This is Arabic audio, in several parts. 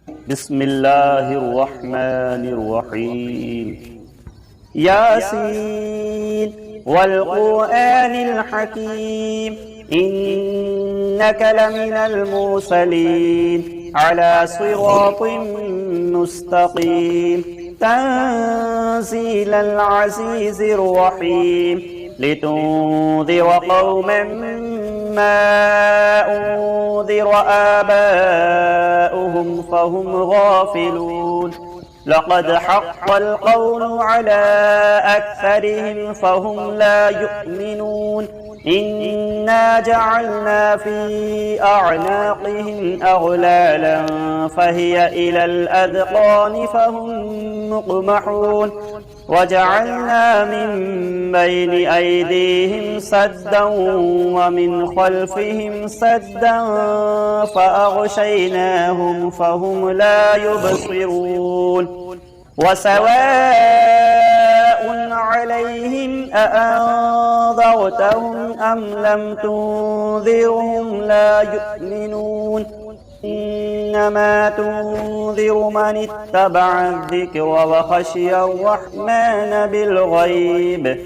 بسم الله الرحمن الرحيم. ياسين والقرآن الحكيم إنك لمن المرسلين على صراط مستقيم تنزيل العزيز الرحيم لتنذر قوما ما أنذر آباؤهم فهم غافلون لقد حق القول على أكثرهم فهم لا يؤمنون إنا جعلنا في أعناقهم أغلالا فهي إلى الأذقان فهم مقمحون وجعلنا من بين أيديهم سدا ومن خلفهم سدا فأغشيناهم فهم لا يبصرون وسواء عليهم أأنذرتهم أم لم تنذرهم لا يؤمنون إنما تنذر من اتبع الذكر وخشي الرحمن بالغيب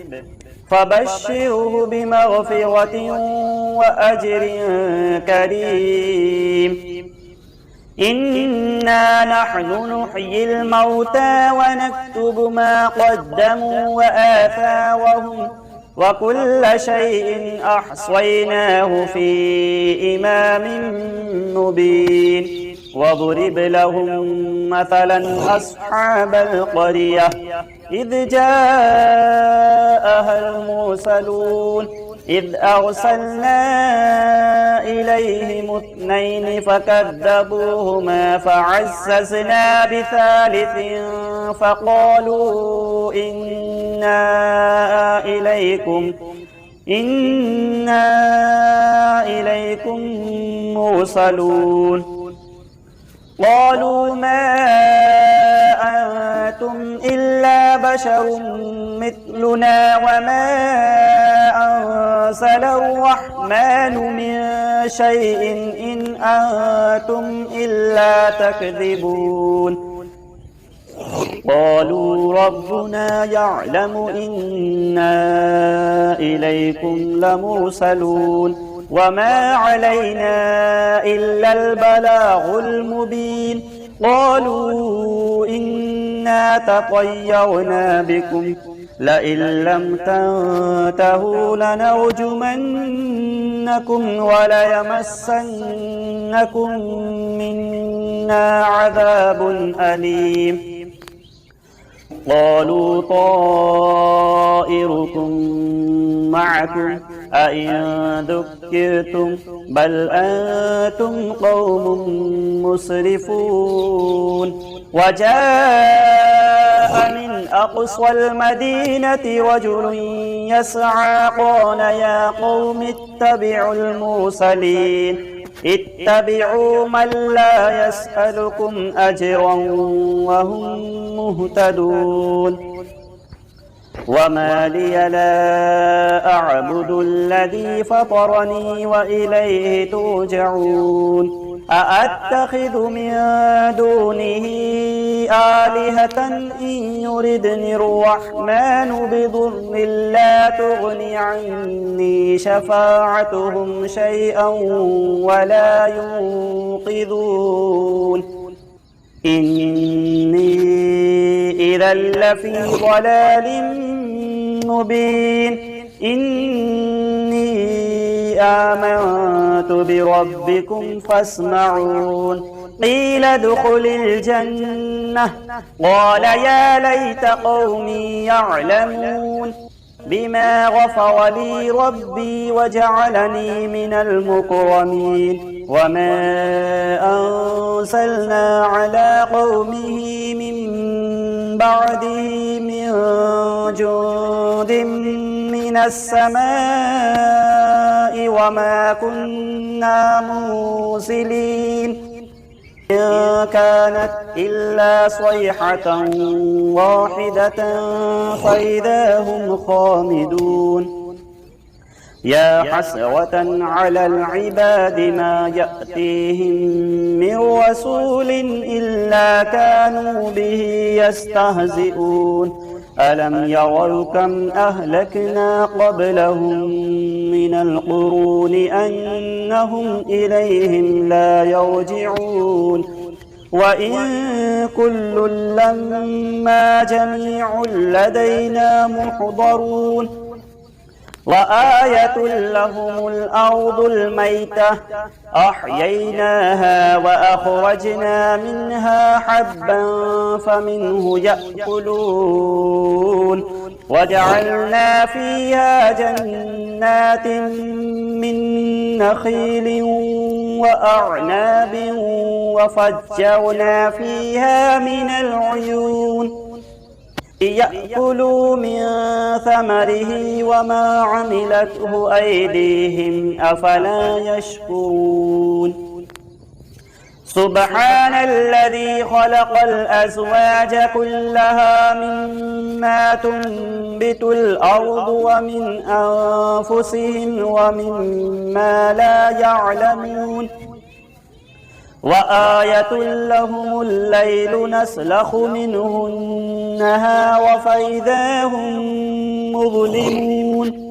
فبشره بمغفرة وأجر كريم إنا نحن نحيي الموتى ونكتب ما قدموا وآثارهم وكل شيء أحصيناه في إمام مبين واضرب لهم مثلا أصحاب القرية إذ جاءها المرسلون إذ أرسلنا إليهم اثنين فكذبوهما فعززنا بثالث فقالوا إنا إليكم مرسلون قالوا ما أنتم إلا بشر مثلنا وما أنزل الرحمن من شيء إن أنتم إلا تكذبون قالوا ربنا يعلم إنا إليكم لمرسلون وما علينا إلا البلاغ المبين قالوا إنا تطيرنا بكم لئن لم تنتهوا لنرجمنكم وليمسنكم منا عذاب أليم قالوا طائركم معكم أئن ذكرتم بل أنتم قوم مسرفون وجاء من أقصى المدينة رجل يسعى قال يا قوم اتبعوا المرسلين اتبعوا من لا يسألكم أجرا وهم مهتدون وما لي لا أعبد الذي فطرني وإليه ترجعون أأتخذ من دونه آلهة إن يردني الرحمن بضر لا تغن عني شفاعتهم شيئا ولا ينقذون إني إذا لفي ضلال مبين إني آمنت بربكم فاسمعون قيل ادخل الجنة قال يا ليت قومي يعلمون بما غفر لي ربي وجعلني من المكرمين وما أنزلنا على قومه من بعده من جند من السماء وما كنا مرسلين إن كانت إلا صيحة واحدة فإذا هم خامدون يا حسرة على العباد ما يأتيهم من رسول إلا كانوا به يستهزئون ألم يروا كم أهلكنا قبلهم من القرون أنهم إليهم لا يرجعون وإن كل لما جميع لدينا محضرون وآية لهم الأرض الميتة أحييناها وأخرجنا منها حبا فمنه يأكلون وجعلنا فيها جنات من نخيل وأعناب وفجرنا فيها من العيون ليأكلوا من ثمره وما عملته أيديهم أفلا يشكرون سبحان الذي خلق الأزواج كلها مما تنبت الأرض ومن أنفسهم ومما لا يعلمون وآية لهم الليل نسلخ منه النهار فإذا هم مظلمون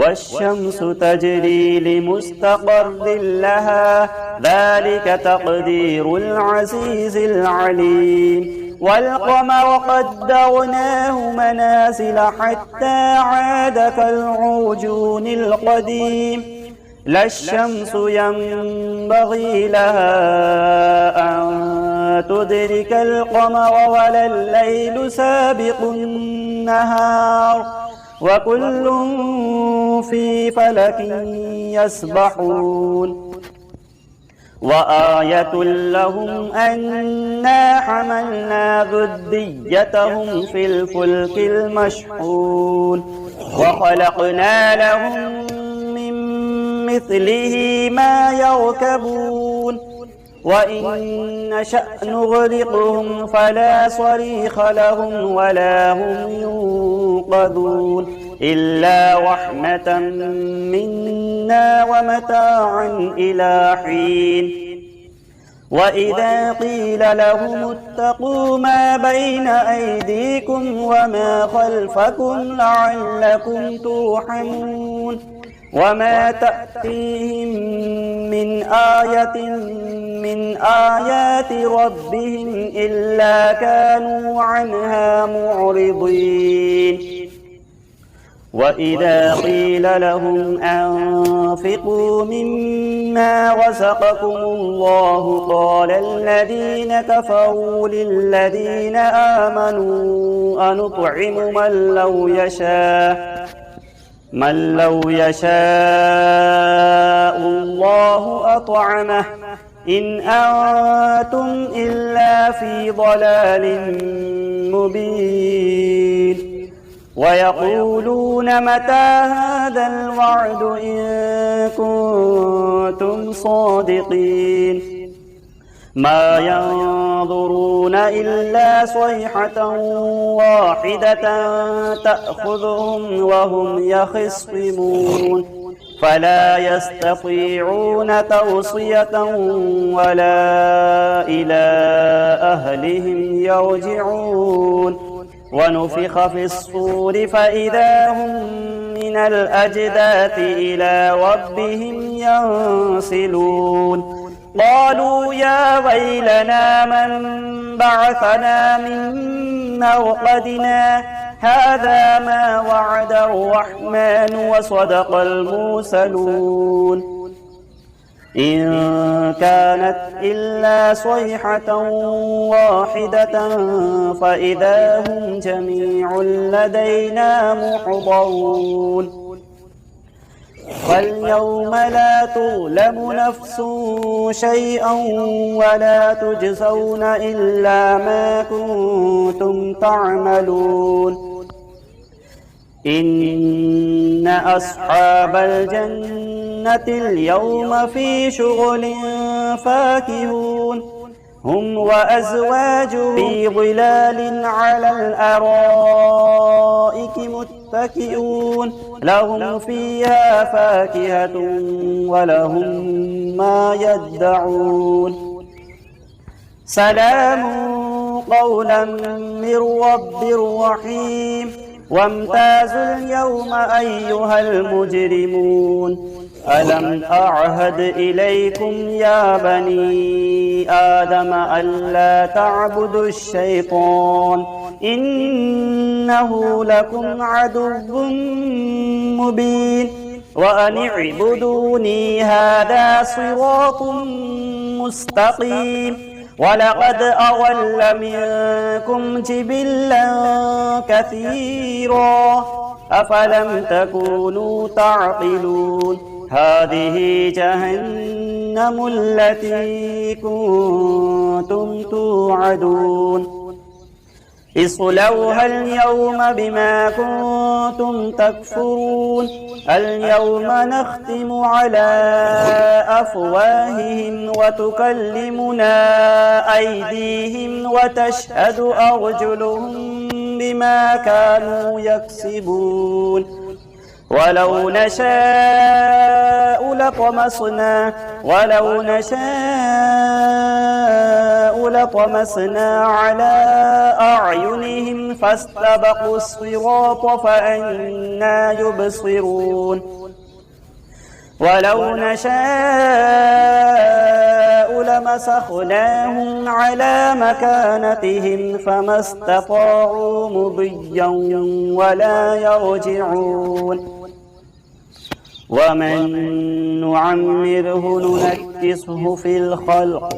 والشمس تجري لمستقر لها ذلك تقدير العزيز العليم والقمر قدرناه منازل حتى عاد كالعرجون القديم لا الشمس ينبغي لها أن تدرك القمر ولا الليل سابق النهار وكل في فلك يسبحون وآية لهم أنا حملنا ذريتهم في الفلك المشحون وخلقنا لهم مثله ما يركبون وإن نشأ نغرقهم فلا صريخ لهم ولا هم ينقذون إلا رحمة منا ومتاعا إلى حين وإذا قيل لهم اتقوا ما بين أيديكم وما خلفكم لعلكم ترحمون وما تأتيهم من آية من آيات ربهم إلا كانوا عنها معرضين وإذا قيل لهم أنفقوا مما رزقكم الله قال الذين كفروا للذين آمنوا أنطعم من لو يشاء الله أطعمه إن أنتم إلا في ضلال مبين ويقولون متى هذا الوعد إن كنتم صادقين ما ينظرون إلا صيحة واحدة تأخذهم وهم يخصمون فلا يستطيعون توصية ولا إلى أهلهم يرجعون ونفخ في الصور فإذا هم من الأجداث إلى ربهم ينسلون قالوا يا ويلنا من بعثنا من مرقدنا هذا ما وعد الرحمن وصدق المرسلون إن كانت إلا صيحة واحدة فإذا هم جميع لدينا محضرون فاليوم لا تظلم نفس شيئا ولا تجزون إلا ما كنتم تعملون إن أصحاب الجنة اليوم في شغل فاكهون هم وأزواجهم في ظلال على الأرائك متكئون متكئون لهم فيها فاكهة ولهم ما يدعون سلام قولا من رب رحيم وامتازوا اليوم أيها المجرمون ألم أعهد إليكم يا بني آدم ألا تعبدوا الشيطان إنه لكم عدو مبين وأن اعبدوني هذا صراط مستقيم ولقد أضل منكم جبلا كثيرا أفلم تكونوا تعقلون هذه جهنم التي كنتم توعدون اصلوها اليوم بما كنتم تكفرون اليوم نختم على أفواههم وتكلمنا أيديهم وتشهد أرجلهم بما كانوا يكسبون ولو نشاء لطمسنا على أعينهم فاستبقوا الصراط فأنى يبصرون ولو نشاء لمسخناهم على مكانتهم فما استطاعوا مضيا ولا يرجعون ومن نعمره ننكسه في الخلق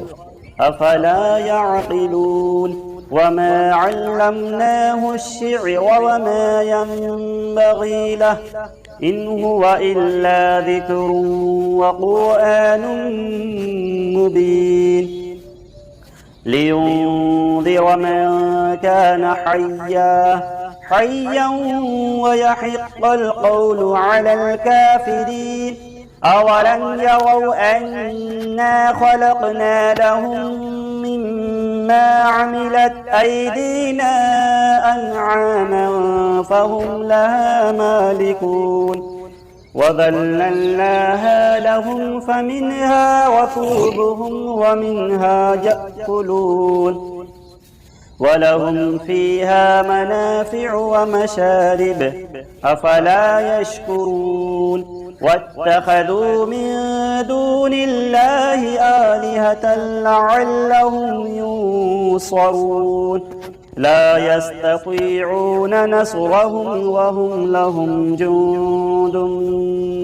أفلا يعقلون وما علمناه الشعر وما ينبغي له إن هو إلا ذكر وقرآن مبين لينذر من كان حيا ويحق القول على الكافرين أولم يروا أنا خلقنا لهم مما عملت أيدينا أنعاما فهم لها مالكون وذللناها لهم فمنها ركوبهم ومنها يأكلون ولهم فيها منافع ومشارب أفلا يشكرون واتخذوا من دون الله آلهة لعلهم ينصرون لا يستطيعون نصرهم وهم لهم جند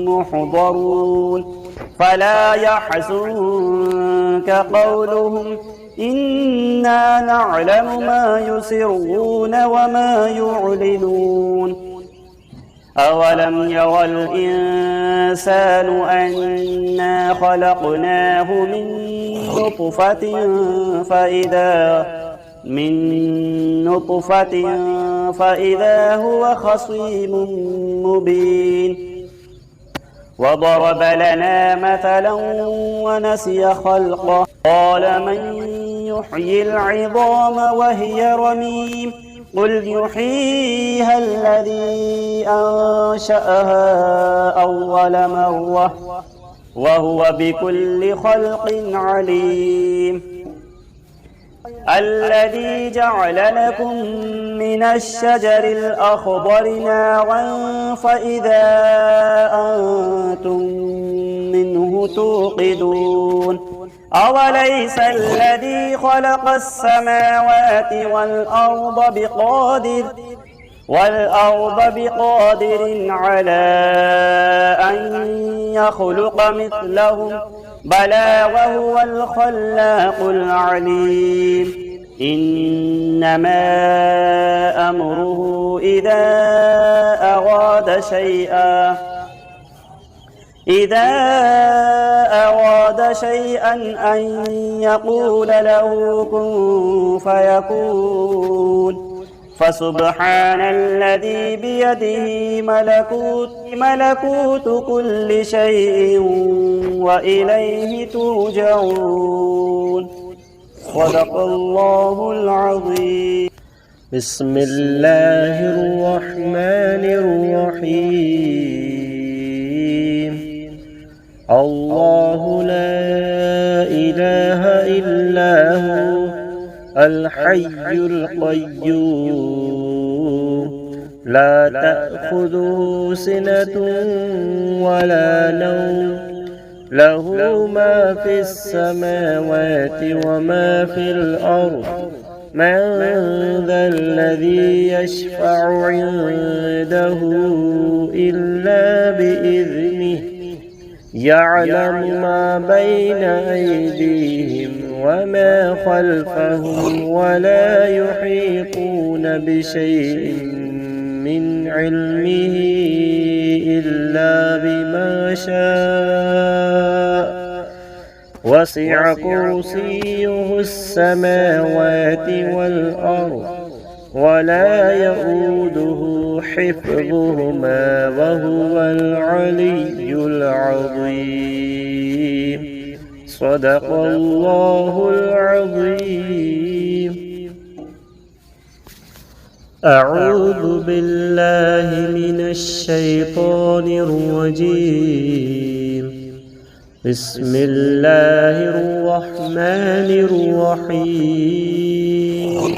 محضرون فلا يحزنك قولهم إنا نعلم ما يسرون وما يعلنون أولم يرى الإنسان أنا خلقناه من نطفة فإذا هو خصيم مبين وضرب لنا مثلا ونسي خلقه قال من يحيي العظام وهي رميم قل يحييها الذي أنشأها أول مرة وهو بكل خلق عليم الذي جعل لكم من الشجر الأخضر نارا فإذا أنتم منه توقدون أوليس الذي خلق السماوات والأرض بقادر على أن يخلق مثلهم بلى وهو الخلاق العليم إنما أمره إذا أراد شيئا أن يقول له كن فيكون فسبحان الذي بيده ملكوت كل شيء وإليه ترجعون صدق الله العظيم. بسم الله الرحمن الرحيم. الله لا إله إلا هو الحي القيوم لا تأخذه سنة ولا نوم له ما في السماوات وما في الأرض من ذا الذي يشفع عنده إلا بإذنه يعلم ما بين أيديهم وما خلفهم ولا يحيطون بشيء من علمه إلا بما شاء وسع كرسيه السماوات والأرض ولا يؤوده حفظهما وهو العلي العظيم. صدق الله العظيم. أعوذ بالله من الشيطان الرجيم. بسم الله الرحمن الرحيم.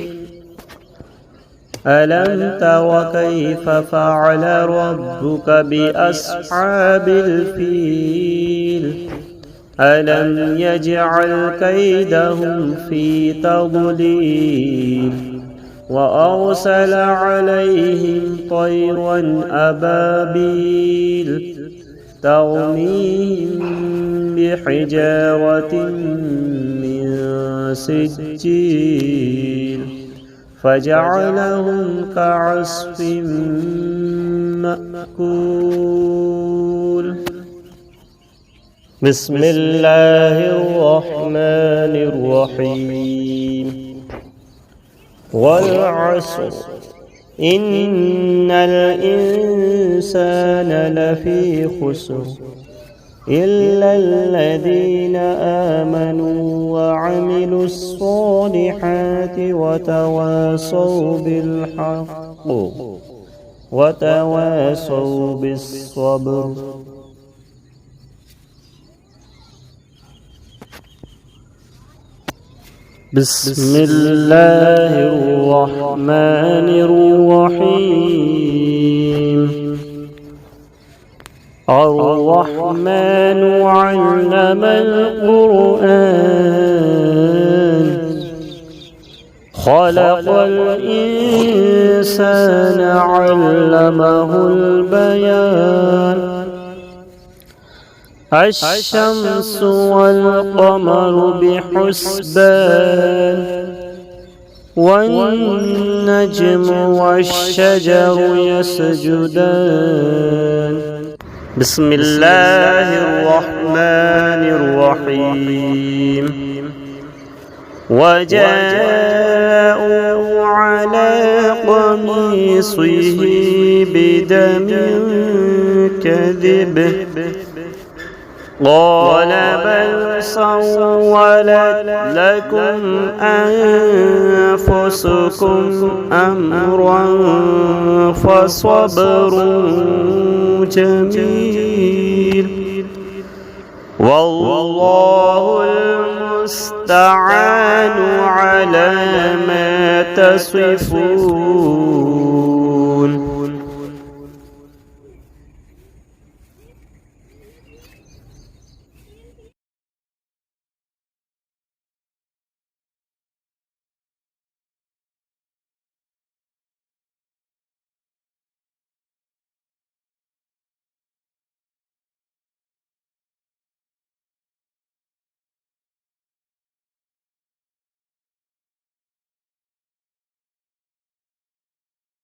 ألم تر كيف فعل ربك بأصحاب الفيل ألم يجعل كيدهم في تضليل وأرسل عليهم طيرا أبابيل ترميهم بحجارة من سجيل فجعلهم كعصف مأكول. بسم الله الرحمن الرحيم. والعصر إن الإنسان لفي خسر إلا الذين آمنوا وعملوا الصالحات وتواصوا بالحق وتواصوا بالصبر. بسم الله الرحمن الرحيم. الرحمن علم القرآن خلق الإنسان علمه البيان. الشمس والقمر بحسبان والنجم والشجر يسجدان. بسم الله الرحمن الرحيم. وجاءوا على قميصه بدم كذب قال بل سولت لكم أنفسكم أمرا فصبر جميل والله المستعان على ما تصفون.